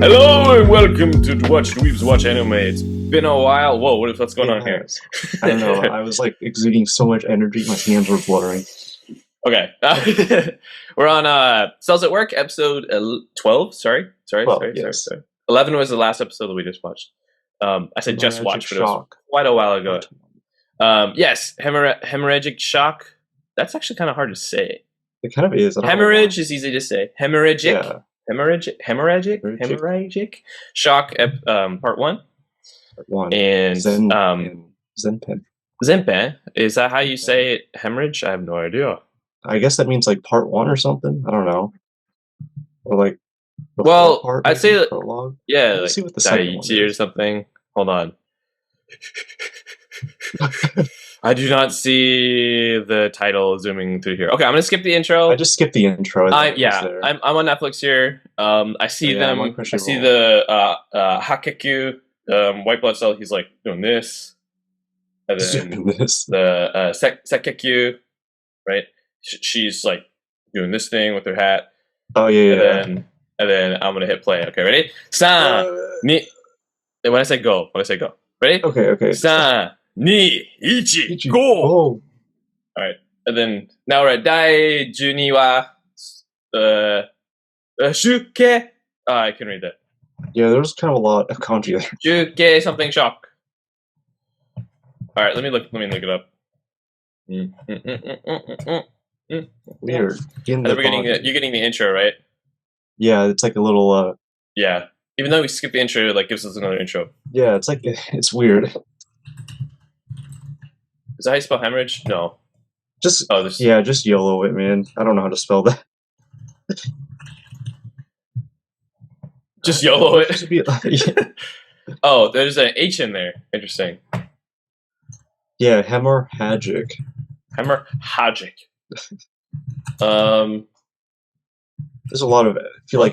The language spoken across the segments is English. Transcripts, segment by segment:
Hello and welcome to Dweebz Watch Anime. It's been a while. Whoa, what's going on here? I don't know. I was like exuding so much energy, my hands were blurring. Okay. We're on Cells at Work, episode 12. Sorry. 11 was the last episode that we just watched. I said just watched, but it was quite a while ago. Yes, hemorrhagic shock. That's actually kind of hard to say. It kind of is. Hemorrhage is easy to say. Hemorrhagic. Yeah. Hemorrhagic shock. Part 1. Part 1. And Zenpen. Zenpen. Is that how you say it? Hemorrhage? I have no idea. I guess that means like part 1 or something. I don't know. Or like. Well, part, I'd say prologue. Yeah, Let's like see what the second one or something. Hold on. I do not see the title zooming through here. Okay, I'm gonna skip the intro. I just skipped the intro. I'm on Netflix here. I see them. I see the Hakekyu white blood cell. He's like doing this, and then the Sekekyu, right? She's like doing this thing with her hat. Oh yeah. And then I'm gonna hit play. Okay, ready? When I say go. Ready? Okay. 3, 2, 1, go! Oh. Alright. And then, now we're at Dai Juni wa Shuke. I can read that. Yeah, there was kind of a lot of kanji there. Shuke something shock. Alright, let me look it up. Weird. You're getting the intro, right? Yeah, it's like a little yeah. Even though we skip the intro, it like gives us another intro. Yeah, it's like it's weird. Is that how you spell hemorrhage? No. Just YOLO it, man. I don't know how to spell that. Just YOLO it. Yeah. Oh, there's an H in there. Interesting. Yeah, hemorrhagic. Hemorrhagic. There's a lot of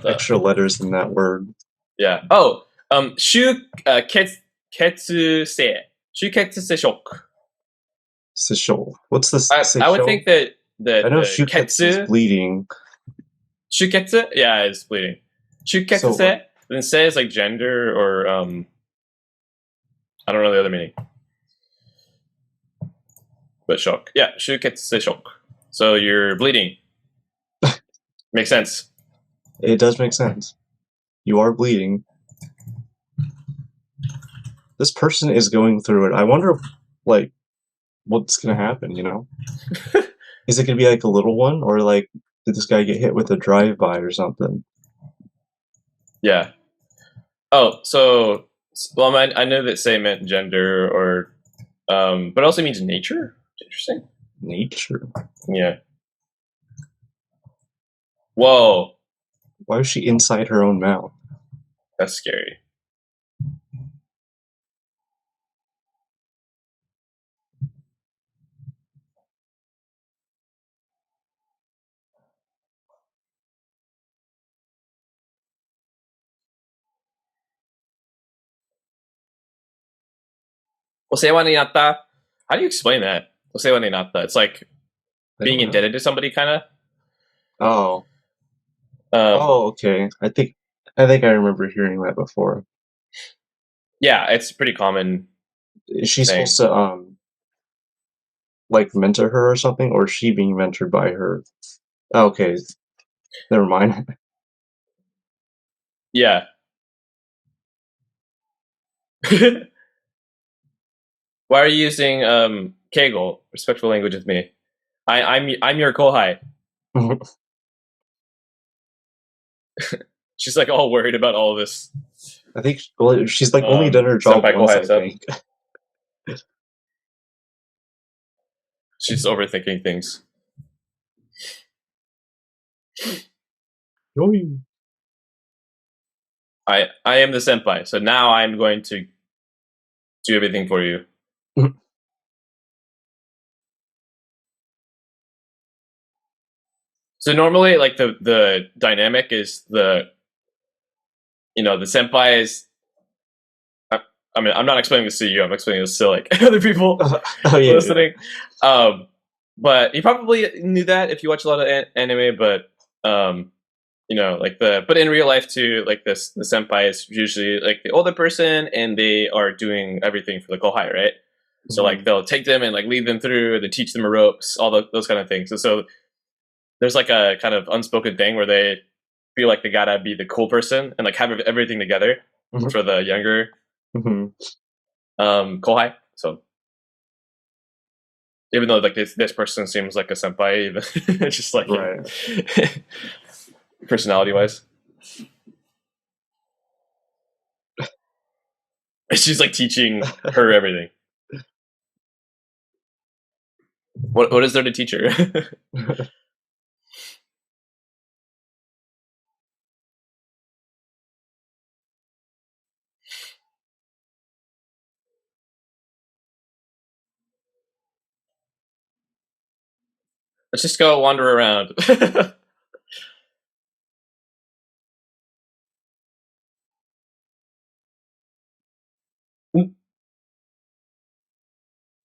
extra letters in that word. Yeah. Oh, shuketsu shock. What's this? I would think that I know shuketsu is bleeding. Shuketsu? Yeah, it's bleeding. Shuketsu, then se is like gender or I don't know the other meaning. But shock. Yeah, shuketsu shock. So you're bleeding. Makes sense. It does make sense. You are bleeding. This person is going through it. I wonder, like, what's gonna happen, you know? Is it gonna be like a little one? Or like, did this guy get hit with a drive-by or something? Yeah. Oh, so, well, I know that say meant gender or, but it also means nature? Interesting. Nature? Yeah. Whoa. Why is she inside her own mouth? That's scary. Osewa ni natta. How do you explain that? Osewa ni natta. It's like being indebted to somebody, kind of. Oh. Okay. I think I remember hearing that before. Yeah, it's pretty common. Is she supposed to like mentor her or something, or is she being mentored by her? Okay, never mind. Yeah. Why are you using Kegel? Respectful language with me. I'm your kohai. She's like all worried about all of this. I think she's like only done her job once, I think. She's overthinking things. I am the senpai, so now I'm going to do everything for you. So normally, like the dynamic is the senpai is. I mean, I'm not explaining this to you. I'm explaining this to like other people listening. but you probably knew that if you watch a lot of anime. But but in real life too, like the senpai is usually like the older person, and they are doing everything for the kohai, right? So like they'll take them and like lead them through, they teach them ropes, all those kind of things. And so there's like a kind of unspoken thing where they feel like they gotta be the cool person and like have everything together for the younger kohai. So even though like this person seems like a senpai, even just like personality wise, she's like teaching her everything. What is there to teach her? Let's just go wander around.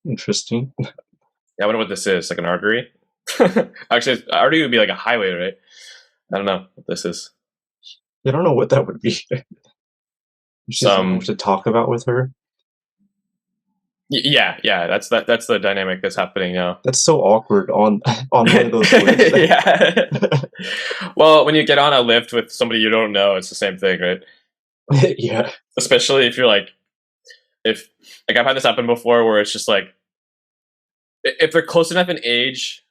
Interesting. Yeah, I wonder what this is. Like an artery? Actually, artery would be like a highway, right? I don't know what this is. I don't know what that would be. She doesn't know what to talk about with her. Yeah, that's the dynamic that's happening now. That's so awkward on one of those lifts. Yeah. Well, when you get on a lift with somebody you don't know, it's the same thing, right? Yeah. Especially if you're like I've had this happen before where it's just like if they're close enough in age,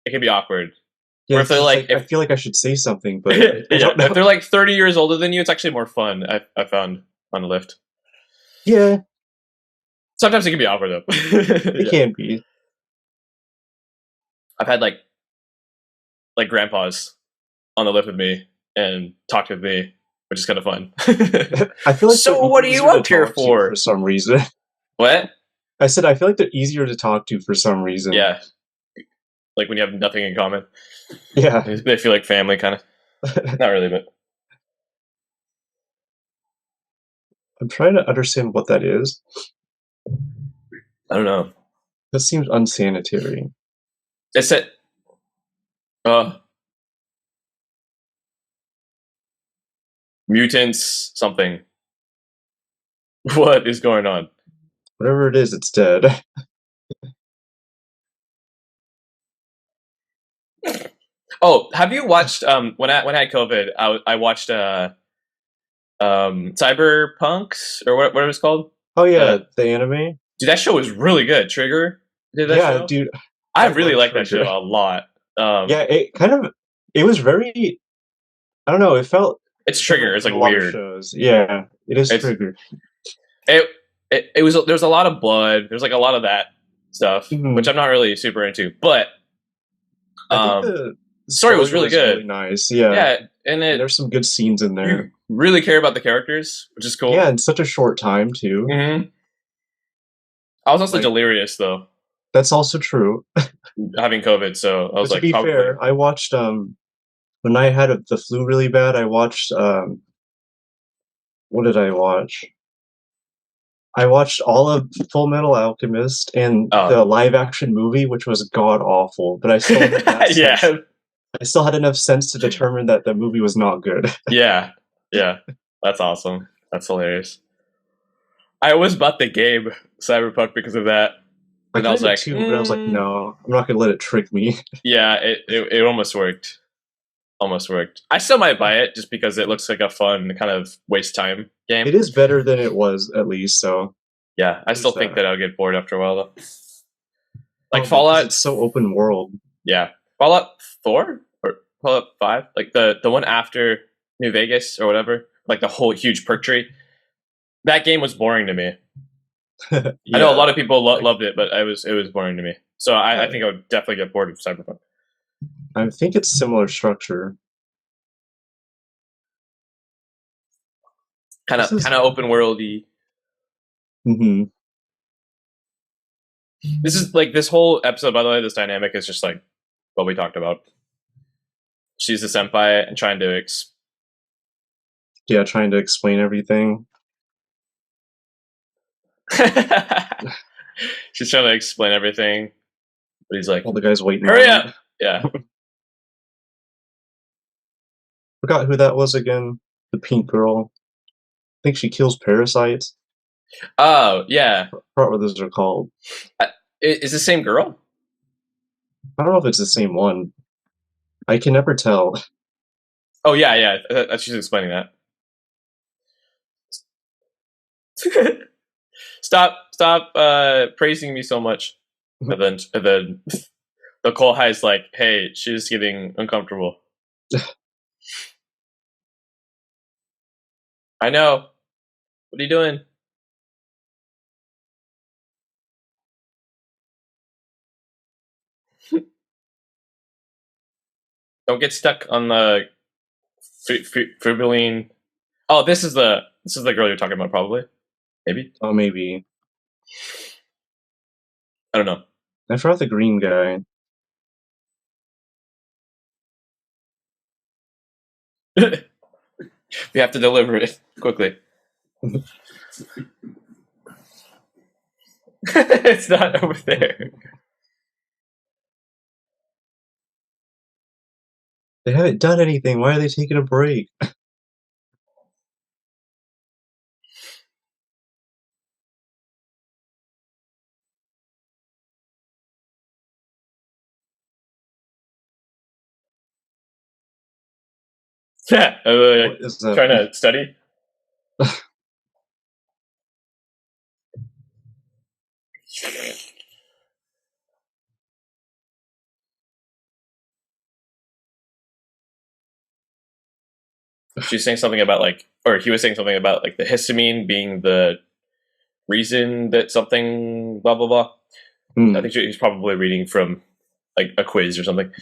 it can be awkward. Yeah, or if they're like I feel like I should say something, but if they're like 30 years older than you, it's actually more fun. I found on the lift. Yeah. Sometimes it can be awkward though. It can be. I've had like grandpas on the lift with me and talked with me, which is kind of fun. I feel like so what are you up here for some reason? What? I said I feel like they're easier to talk to for some reason. Yeah. Like when you have nothing in common. Yeah. They feel like family, kind of. Not really, but. I'm trying to understand what that is. I don't know. That seems unsanitary. It's it. Mutants something. What is going on? Whatever it is, it's dead. Oh, have you watched when I had COVID, I watched Cyberpunks or what it was called? Oh yeah, the anime. Dude, that show was really good. Trigger did that show? Dude. I really like that show a lot. Yeah, it was very, I don't know, it felt it's Trigger. It's like weird. Shows. Yeah, it is Trigger. It was there was a lot of blood. There's like a lot of that stuff, which I'm not really super into. But the story was really good. Really nice. Yeah, and there's some good scenes in there. You really care about the characters, which is cool. Yeah, in such a short time too. I was also delirious though. That's also true. Having COVID, so I was to be fair, I watched when I had the flu really bad. I watched what did I watch? I watched all of Full Metal Alchemist and the live action movie, which was god awful. But I still had that I still had enough sense to determine that the movie was not good. Yeah, that's awesome. That's hilarious. I always bought the game Cyberpunk because of that. And I was like, but I was like, no, I'm not gonna let it trick me. Yeah, it almost worked. Almost worked. I still might buy it just because it looks like a fun kind of waste time game. It is better than it was, at least. So yeah, I still think that I'll get bored after a while though. Like Fallout, it's so open world. Yeah, Fallout 4 or Fallout 5, like the one after New Vegas or whatever, like the whole huge perk tree. That game was boring to me. I know a lot of people loved it, but it was boring to me. So I think I would definitely get bored of Cyberpunk. I think it's similar structure. Kind of open worldy. This is like this whole episode, by the way, this dynamic is just like what we talked about. She's a senpai and trying to trying to explain everything. She's trying to explain everything. But he's like, all the guys waiting. Hurry up! Yeah. Forgot who that was again. The pink girl. I think she kills parasites. Oh, yeah. I forgot what those are called. Is the same girl? I don't know if it's the same one. I can never tell. Oh, yeah. She's explaining that. Stop praising me so much. And then the Cole High's like, hey, she's getting uncomfortable. I know. What are you doing? Don't get stuck on the Fribuline. Oh, this is the girl you're talking about, probably. Maybe. Oh, maybe. I don't know. I forgot the green guy. We have to deliver it quickly. It's not over there. They haven't done anything. Why are they taking a break? Yeah, trying to study. She's saying something about or he was saying something about the histamine being the reason that something blah blah blah. I think he's probably reading from a quiz or something.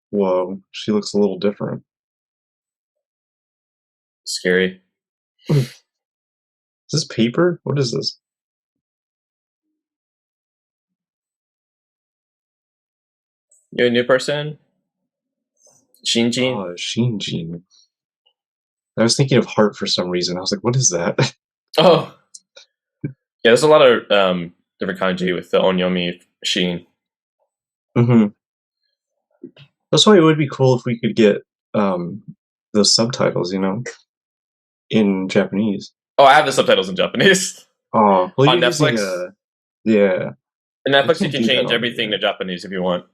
Whoa, she looks a little different. Scary. Is this paper? What is this? You're a new person? Shinjin? Oh, Shinjin. I was thinking of heart for some reason. I was like, what is that? Oh. Yeah, there's a lot of different kanji with the onyomi Shin. Mm-hmm. That's why it would be cool if we could get those subtitles, in Japanese. Oh, I have the subtitles in Japanese. Oh, well, on Netflix? Yeah. On Netflix, you can change everything to Japanese if you want.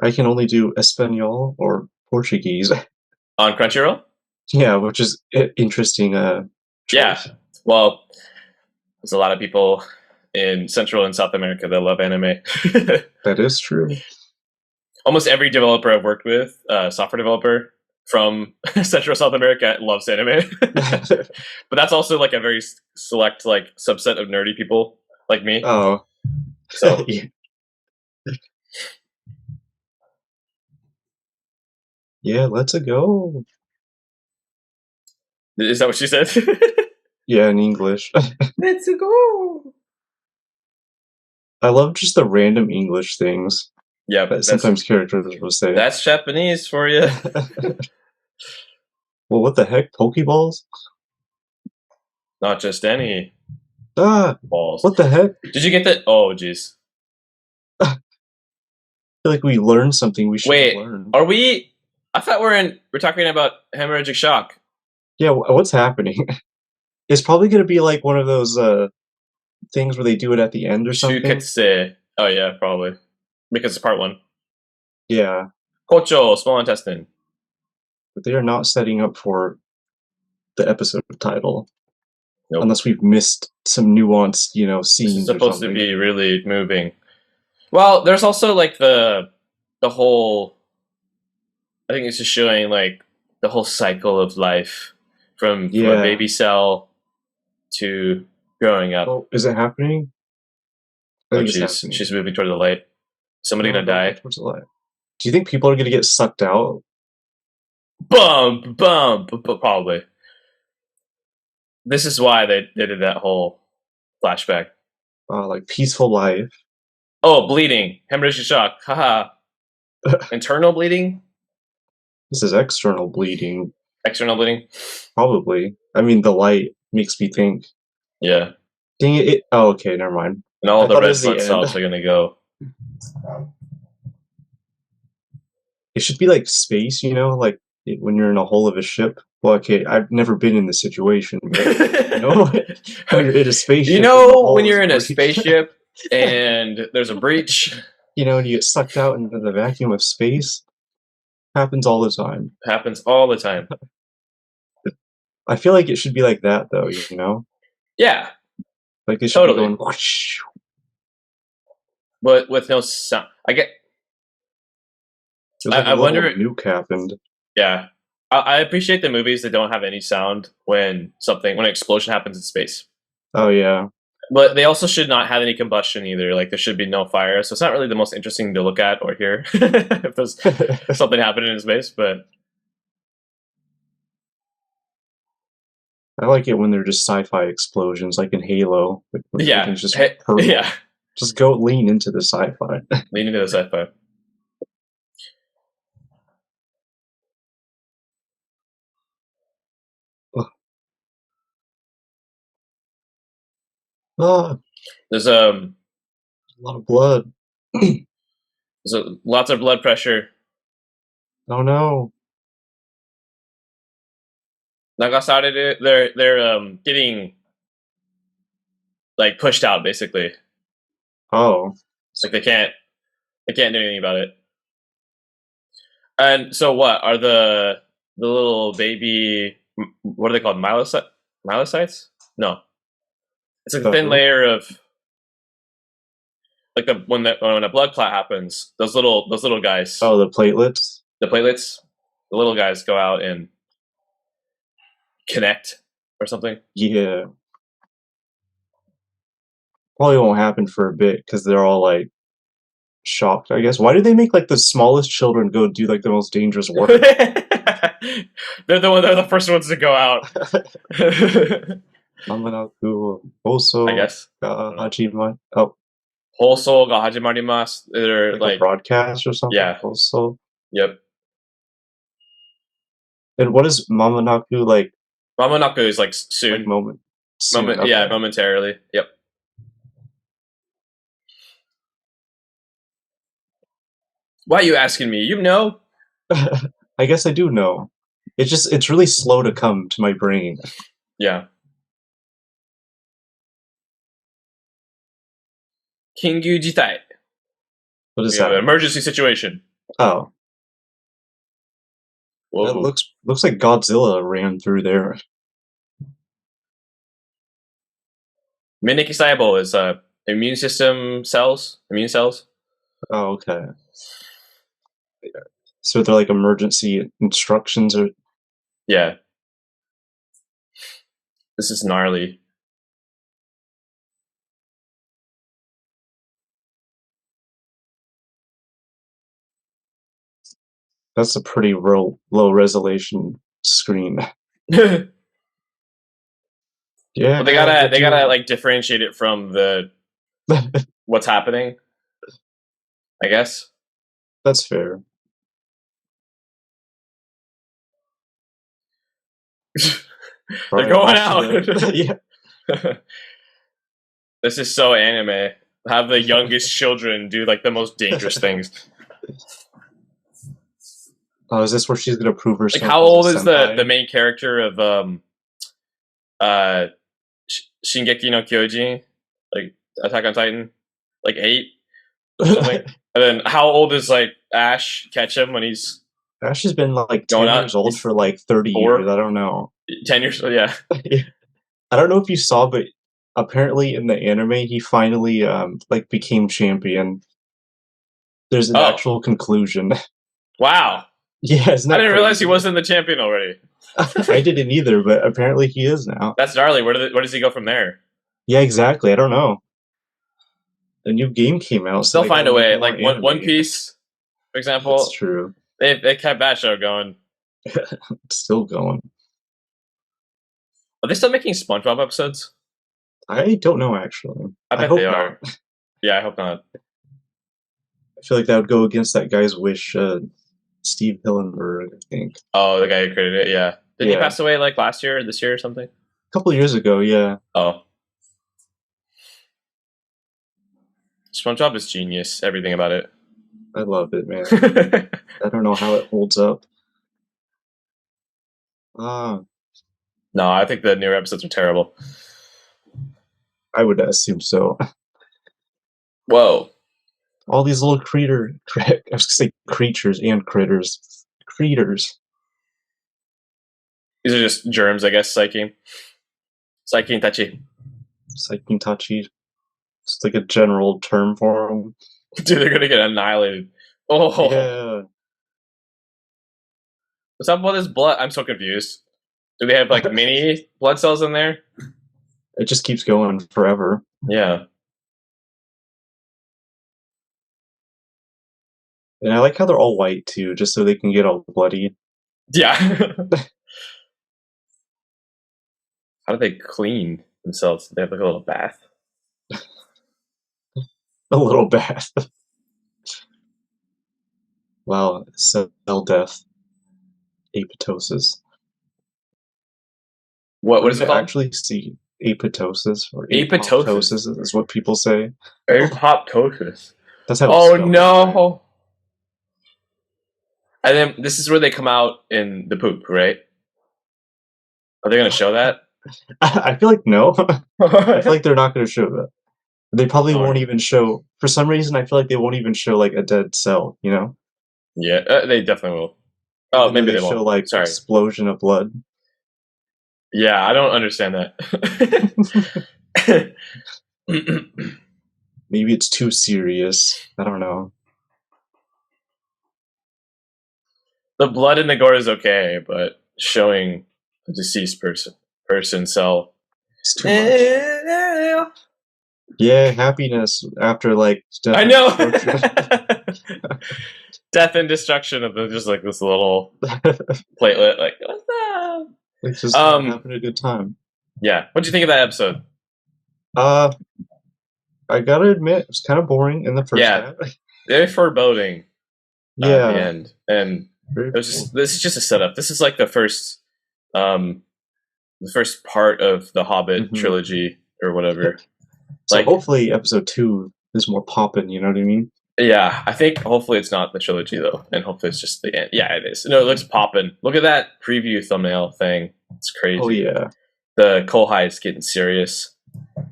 I can only do Espanol or Portuguese. On Crunchyroll? Yeah, which is interesting. Choice. Yeah. Well, there's a lot of people in Central and South America that love anime. That is true. Almost every developer I've worked with, software developer from Central South America, loves anime. But that's also a very select subset of nerdy people like me. Oh. So yeah, let's go. Is that what she said? Yeah, in English. Let's go. I love just the random English things. Yeah, that sometimes characters will say. That's Japanese for you. Well, what the heck? Pokeballs? Not just any balls. What the heck? Did you get that? Oh, jeez. I feel like we learned something we should have learned. Are we? I thought we're talking about hemorrhagic shock. Yeah, what's happening? It's probably going to be like one of those things where they do it at the end or something. Shuketse. Oh yeah, probably. Because it's part 1. Yeah. Kocho, small intestine. But they are not setting up for the episode title. Nope. Unless we've missed some nuanced, scenes. It's supposed to be really moving. Well, there's also the whole. I think it's just showing the whole cycle of life from a baby cell to growing up. Oh, is it happening? She's moving toward the light. Somebody gonna die. Towards the light. Do you think people are gonna get sucked out? Bump, probably. This is why they did that whole flashback. Peaceful life. Oh, bleeding. Hemorrhagic shock. Haha. Internal bleeding? This is external bleeding. External bleeding? Probably. I mean, the light makes me think. Yeah. Dang it! Oh, okay, never mind. And all the red blood cells are gonna go. It should be like space, you know, like when you're in a hull of a ship. Well, okay, I've never been in this situation, but you know, when you're in a spaceship. You know, when you're in a spaceship and there's a breach. You know, and you get sucked out into the vacuum of space. Happens all the time. Happens all the time. I feel like it should be like that, though, you know? Yeah. Like, it should be going whoosh. But with no sound. I wonder if nuke happened. Yeah. I appreciate the movies that don't have any sound when an explosion happens in space. Oh, yeah. But they also should not have any combustion either. Like, there should be no fire. So it's not really the most interesting to look at or hear if there's something happening in space. But I like it when they're just sci-fi explosions, like in Halo. Yeah. Just yeah. Just go lean into the sci-fi. Lean into the sci-fi. There's a lot of blood. There's lots of blood pressure. Oh no. Nagasari, they're getting like pushed out basically. Oh. Like they can't do anything about it. And so what are the little baby, what are they called? Myelocytes? No. It's like a thin layer of like when a blood clot happens, those little guys. Oh, the platelets? The platelets. The little guys go out and connect or something. Yeah. Probably won't happen for a bit because they're all like shocked, I guess. Why do they make like the smallest children go do like the most dangerous work? They're the first ones to go out. Mamanaku also, I guess. Hajima. Oh. Hoso ga hajimarimasu. They're like a broadcast or something. Yeah. Also. Yep. And what is Mamanaku like? Mamanaku is like soon. Like okay. Yeah, momentarily. Yep. Why are you asking me? You know? I guess I do know. It's really slow to come to my brain. Yeah. Kingyu jitai. What is that? An emergency situation. Oh. Whoa. That looks like Godzilla ran through there. Miniki Saibo is immune cells. Oh, okay. So they're like emergency instructions or... Yeah. This is gnarly. That's a pretty low resolution screen. Yeah. Well, they gotta like differentiate it from the what's happening. I guess. That's fair. They're going out. Yeah. This is so anime. Have the youngest children do like the most dangerous things. Oh, is this where she's gonna prove herself? Like, how old is the main character of Shingeki no Kyojin, like Attack on Titan, like 8 or something? And then how old is like Ash Ketchum when he's... Ash has been like 10 years old for like 30 years. I don't know. 10 years, yeah. I don't know if you saw, but apparently in the anime he finally like became champion. There's an actual conclusion. Wow. Yeah, I didn't realize he wasn't the champion already. I didn't either, but apparently he is now. That's gnarly. Where does he go from there? Yeah, exactly. I don't know. A new game came out. They'll find a way. Like One Piece, for example. That's true. They kept that show going. Still going. Are they still making SpongeBob episodes? I don't know, actually. I bet they are. Yeah, I hope not. I feel like that would go against that guy's wish, Steve Hillenburg, I think. Oh, the guy who created it, yeah. Did he pass away like last year or this year or something? A couple years ago, yeah. Oh. SpongeBob is genius. Everything about it. I love it, man. I don't know how it holds up. No, I think the newer episodes are terrible. I would assume so. Whoa. All these little I was gonna say creatures and critters. Critters. These are just germs, I guess, Psyche. Psyche and Tachi. Psyche and Tachi. It's like a general term for them. Dude, they're gonna get annihilated. Oh. Yeah. What's up with this blood? I'm so confused. Do they have like mini blood cells in there? It just keeps going forever. Yeah. And I like how they're all white too, just so they can get all bloody. Yeah. How do they clean themselves? They have like a little bath. A little bath. Wow, cell death. Apoptosis. What is it called? Actually see apoptosis or apoptosis is what people say. Apoptosis. That's how. Oh no! And then this is where they come out in the poop, right? Are they going to show that? I feel like no. I feel like they're not going to show that. They probably won't even show. For some reason, I feel like they won't even show like a dead cell. You know? Yeah, they definitely will. Oh, maybe they won't. Show like explosion of blood. Yeah, I don't understand that. Maybe it's too serious. I don't know. The blood in the gore is okay, but showing a deceased person cell. It's too much. Yeah, happiness after like death. I know. Death and destruction of just like this little platelet. Like what's that? It's just having a good time. Yeah. What do you think of that episode? I gotta admit, it was kind of boring in the first half. Very foreboding. Yeah. At the end. And this is just a setup. This is like the first part of the Hobbit trilogy or whatever. So like, hopefully episode 2 is more poppin', you know what I mean? Yeah, I think hopefully it's not the trilogy though, and hopefully it's just the end. Yeah, it is. No, it looks poppin'. Look at that preview thumbnail thing. It's crazy. Oh yeah. The coal high is getting serious.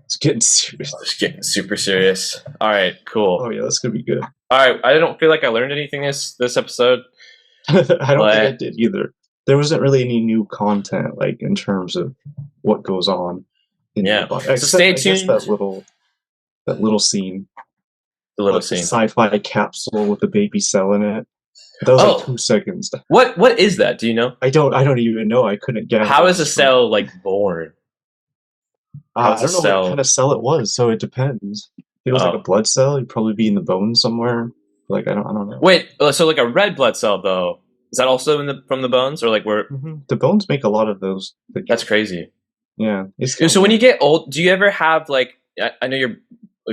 It's getting serious. It's getting super serious. All right, cool. Oh yeah, that's gonna be good. All right, I don't feel like I learned anything this episode. I don't think I did either. There wasn't really any new content, like in terms of what goes on. So stay tuned. That little scene. The little scene. Sci-fi capsule with a baby cell in it. That was like 2 seconds. What is that? Do you know? I don't even know. I couldn't guess. How is a cell like born? I don't know what kind of cell it was, so it depends. If it was like a blood cell, it'd probably be in the bone somewhere. Like I don't know. Wait, so like a red blood cell though, is that also from the bones or like where? The bones make a lot of those. That's crazy. Yeah. So when you get old, do you ever have like? I know your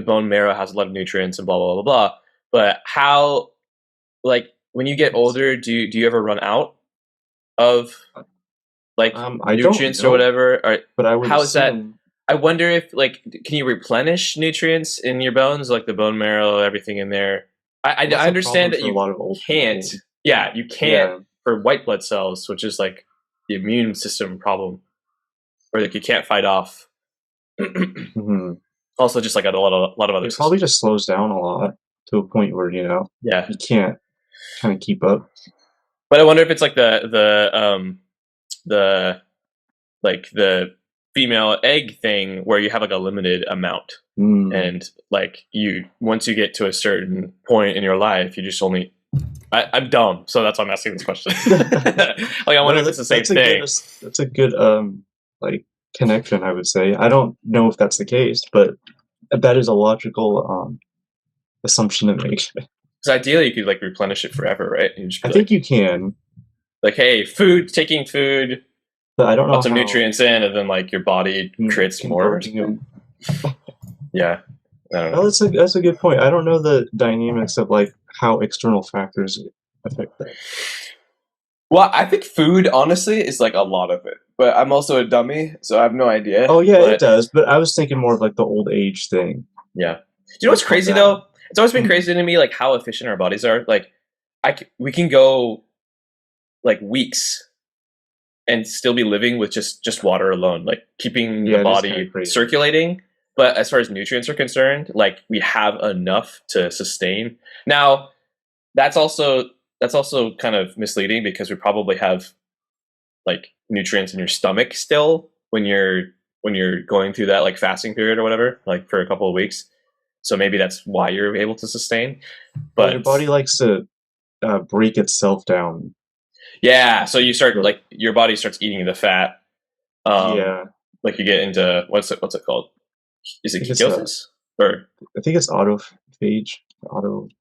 bone marrow has a lot of nutrients and blah blah blah blah. But how, like, when you get older, do you ever run out of like nutrients or whatever? But I would. How is that? I wonder if like, can you replenish nutrients in your bones, like the bone marrow, everything in there? I understand that you can't. Yeah, you can't for white blood cells, which is like the immune system problem, or like you can't fight off. Also, just like a lot of other systems. Probably just slows down a lot to a point where you can't kind of keep up. But I wonder if it's like the female egg thing where you have like a limited amount, and like once you get to a certain point in your life, you just only. I'm dumb, so that's why I'm asking this question. Like I wonder if it's the same thing. That's a good like connection, I would say. I don't know if that's the case, but that is a logical assumption to make. Because ideally, you could like replenish it forever, right? I think you can. Like, hey, taking food. But I don't know. Put some nutrients in, and then like your body creates more. Yeah, I don't know. Well, that's a good point. I don't know the dynamics of like how external factors affect that. Well, I think food, honestly, is like a lot of it. But I'm also a dummy, so I have no idea. Oh yeah, it does. But I was thinking more of like the old age thing. Yeah. you know what's crazy though? It's always been crazy to me, like how efficient our bodies are. Like, we can go like weeks and still be living with just water alone, like keeping the body circulating. But as far as nutrients are concerned, like we have enough to sustain. Now, that's also kind of misleading because we probably have like nutrients in your stomach still when you're going through that like fasting period or whatever, like for a couple of weeks. So maybe that's why you're able to sustain. But your body likes to break itself down. Yeah, so you start like your body starts eating the fat. Like you get into what's it called? Is it ketosis? Or I think it's autophagy.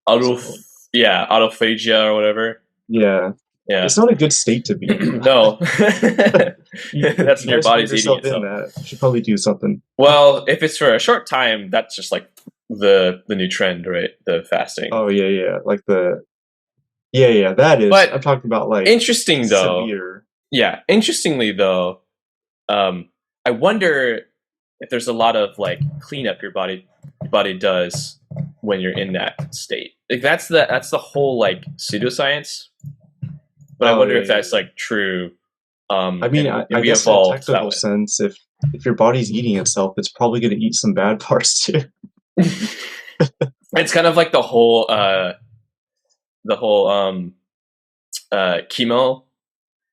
Autophagia or whatever. Yeah. It's not a good state to be in. No. That's when your body's eating itself. You should probably do something. Well, if it's for a short time, that's just like the new trend, right? The fasting. Oh yeah. Like that is. But I'm talking about like interesting though. Severe. Yeah. Interestingly though, I wonder if there's a lot of like cleanup your body does when you're in that state. Like that's the whole like pseudoscience. But I wonder if that's like true. I mean, I guess in a technical sense, if your body's eating itself, it's probably going to eat some bad parts too. It's kind of like the whole chemo.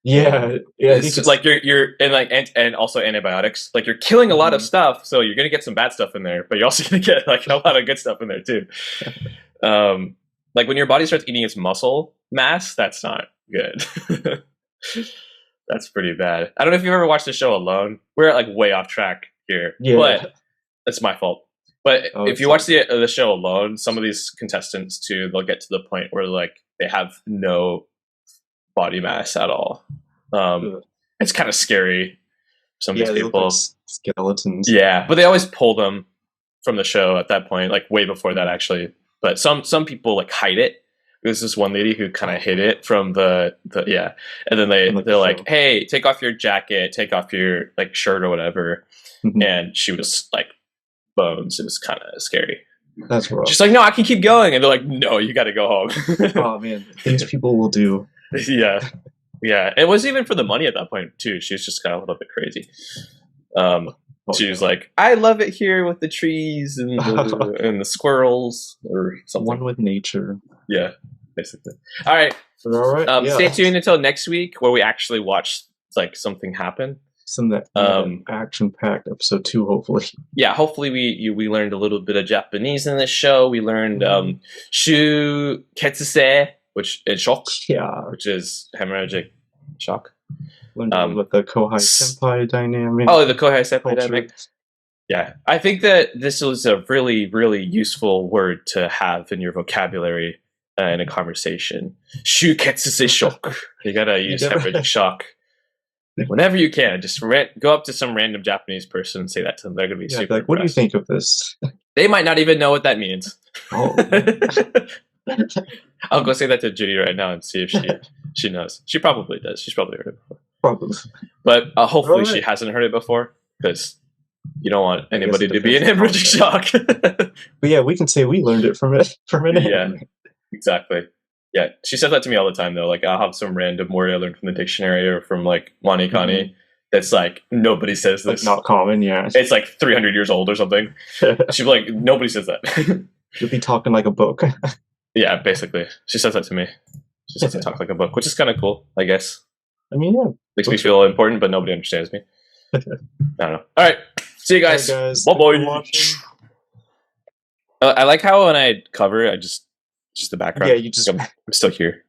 Yeah. It's like you're and also antibiotics. Like you're killing a lot of stuff, so you're gonna get some bad stuff in there, but you're also gonna get like a lot of good stuff in there too. Like when your body starts eating its muscle mass, that's not good. That's pretty bad. I don't know if you've ever watched the show Alone. We're like way off track here, but that's my fault. But if you watch the show Alone, some of these contestants too, they'll get to the point where like they have no body mass at all. It's kind of scary. Some of these people, skeletons. Yeah, but they always pull them from the show at that point, like way before that actually. But some people like hide it. There's this one lady who kind of hid it from the and then they're like, hey, take off your jacket, take off your like shirt or whatever, and she was like bones. It was kind of scary. That's rough. She's like, no, I can keep going, and they're like, no, you got to go home. Oh man, things people will do. Yeah. It was even for the money at that point too. She was just kind of a little bit crazy. She was like, I love it here with the trees and the squirrels or something. One with nature. Yeah, basically. All right. Stay tuned until next week where we actually watch like something happen. Some action-packed episode 2, hopefully. Yeah, hopefully we learned a little bit of Japanese in this show. We learned shu ketsuse, which is shock, which is hemorrhagic shock. Learned with the Kohai Senpai dynamic. Oh, the Kohai Senpai dynamic. Yeah, I think that this was a really, really useful word to have in your vocabulary in a conversation. Shu ketsuse shock. You gotta use hemorrhagic shock whenever you can. Just go up to some random Japanese person and say that to them. They're gonna be super like, what do you think of this? They might not even know what that means. Oh. I'll go say that to Judy right now and see if she knows. She probably does. She's probably heard it before. Probably. But hopefully she hasn't heard it before, because you don't want anybody to be in hemorrhagic shock. But yeah, we can say we learned it from it. Yeah, exactly. Yeah, she says that to me all the time though. Like I'll have some random word I learned from the dictionary or from like Manikani. That's like nobody says this. Like, not common, yeah. It's like 300 years old or something. She'll be like, nobody says that. You'll be talking like a book. Yeah, basically. She says that to me. She says I talk like a book, which is kind of cool, I guess. I mean, yeah. Makes me feel important, but nobody understands me. I don't know. All right. See you guys. Bye-bye. I like how when I cover, I just the background. Yeah, you just... I'm still here.